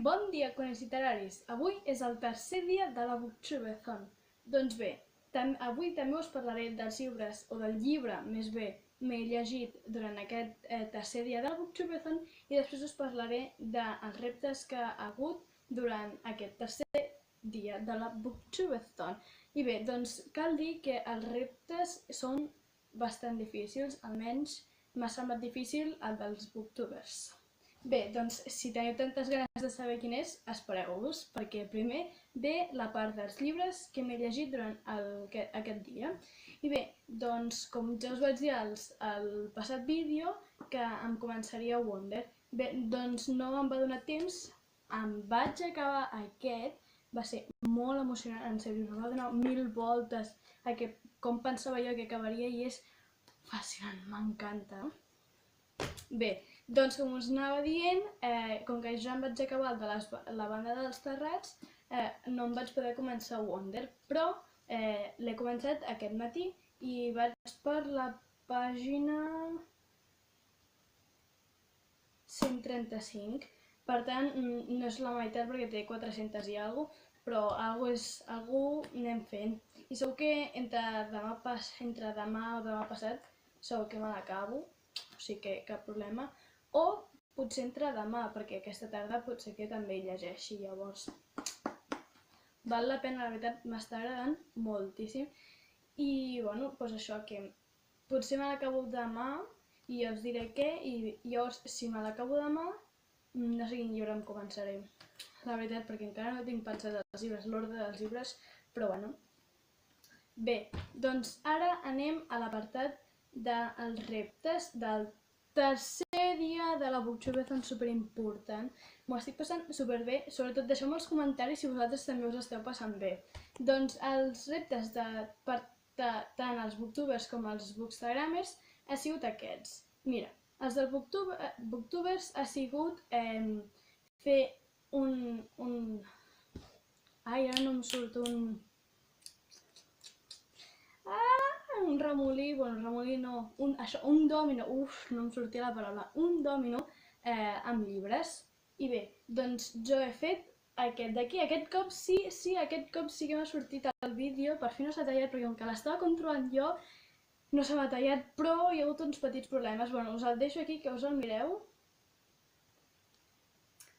Bon dia, coneixiteraris! Avui és el tercer dia de la Booktubeathon. Doncs bé, avui també us parlaré dels llibres, o del llibre, més bé, m'he llegit durant aquest tercer dia de la Booktubeathon i després us parlaré dels reptes que ha hagut durant aquest tercer dia de la Booktubeathon. I bé, doncs cal dir que els reptes són bastant difícils, almenys m'ha semblat difícil el dels booktubers. Bé, doncs si teniu tantes ganes de saber quin és, espereu-vos, perquè primer ve la part dels llibres que m'he llegit durant aquest dia. I bé, doncs com ja us vaig dir al passat vídeo, que em començaria Wonder. Bé, doncs no em va donar temps, em vaig acabar aquest, va ser molt emocionant, en sèrio, em va donar 1000 voltes a com pensava jo que acabaria i és fascinant, m'encanta. Bé, doncs com us anava dient, com que ja em vaig acabar el de la banda dels terrats, no em vaig poder començar Wonder, però l'he començat aquest matí i vaig per la pàgina 135, per tant no és la meitat perquè té 400 i alguna cosa, però alguna anem fent. I segur que entre demà o demà passat segur que me l'acabo, o sigui que cap problema, o potser entre demà, perquè aquesta tarda potser que també hi llegeixi, llavors val la pena, la veritat m'està agradant moltíssim. I bueno, doncs això, que potser me l'acabo demà i ja us diré què, i llavors si me l'acabo demà no sé quin llibre em començaré, la veritat, perquè encara no tinc pensat els llibres, l'ordre dels llibres, però bueno. Bé, doncs ara anem a l'apartat dels reptes del tercer dia de la Booktubeathon, superimportant. M'ho estic passant superbé, sobretot deixeu-me els comentaris si vosaltres també us esteu passant bé. Doncs els reptes tant els booktubers com els bookstagramers ha sigut aquests. Mira, els dels booktubers ha sigut fer ai, ara no em surt un remolí, bueno, remolí no, un dòmino, no em sortia la paraula, un dòmino amb llibres. I bé, doncs jo he fet aquest d'aquí, aquest cop sí que m'ha sortit el vídeo, per fi no s'ha tallat, perquè com que l'estava controlant jo, no se m'ha tallat, però hi ha hagut uns petits problemes. Bueno, us el deixo aquí, que us el mireu.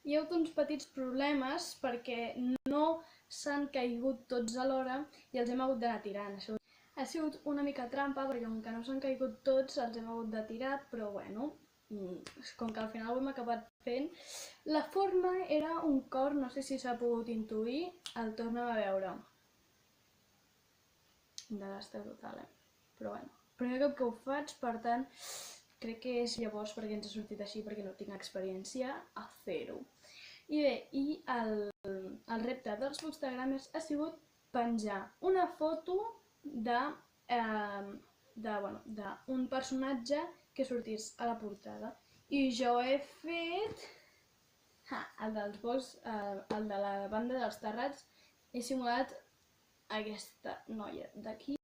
Hi ha hagut uns petits problemes perquè no s'han caigut tots alhora i els hem hagut d'anar tirant. Ha sigut una mica trampa perquè com que no s'han caigut tots els hem hagut de tirar, però bueno, com que al final ho hem acabat fent. La forma era un cor, no sé si s'ha pogut intuir, el tornem a veure. De l'estat total, però bueno, primer cop que ho faig, per tant, crec que és llavors perquè ens ha sortit així, perquè no tinc experiència a fer-ho. I bé, el repte dels bookstagramers ha sigut penjar una foto d'un personatge que sortís a la portada. I jo he fet el de la banda dels terrats, he simulat aquesta noia d'aquí.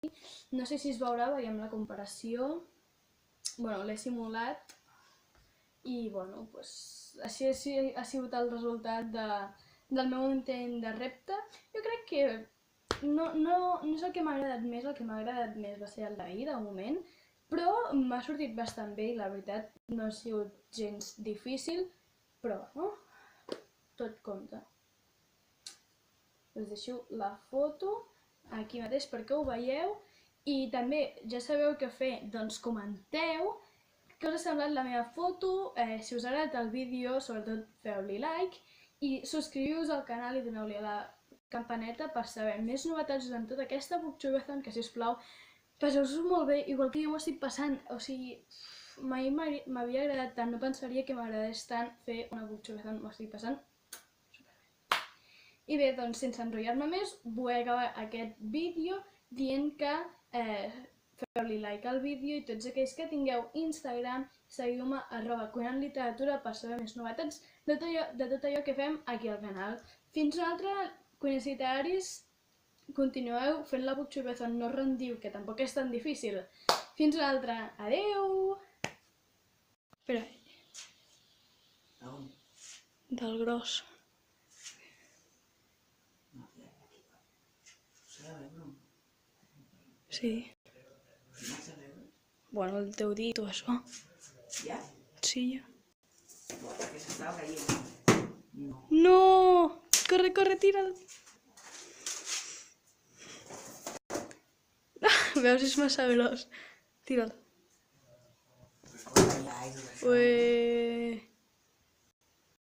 No sé si es veurà, veiem la comparació. Bueno, l'he simulat i bueno, doncs així ha sigut el resultat del meu intent de repte. Jo crec que no és el que m'ha agradat més, el que m'ha agradat més va ser el d'ahir, de moment, però m'ha sortit bastant bé i la veritat no ha sigut gens difícil, però no? Tot compta. Us deixo la foto aquí mateix perquè ho veieu. I també ja sabeu què fer, doncs comenteu què us ha semblat la meva foto, si us ha agradat el vídeo, sobretot feu-li like i subscriviu-vos al canal i doneu-li a la campaneta per saber més novetats durant tota aquesta Booktubeathon, que sisplau, passeu-vos molt bé, igual que jo m'ho estic passant, o sigui, mai m'havia agradat tant, no pensaria que m'agradés tant fer una Booktubeathon, m'ho estic passant superbé. I bé, doncs sense enrotllar-me més, vull acabar aquest vídeo dient que feu-li like al vídeo i tots aquells que tingueu Instagram, seguiu-me @cuinantliteratura per saber més novetats de tot allò que fem aquí al canal. Fins una altra, cuiners literaris, continueu fent la Booktubeathon, no rendiu, que tampoc és tan difícil. Fins una altra, adeu! Espera. Del gros. Sí. Bueno, el teu dit o això. Ja? Sí, ja. Bueno, que s'estava caient. No. No! Corre, corre, tira'l! Veus, és massa veloç. Tira'l. Ja, és Ué...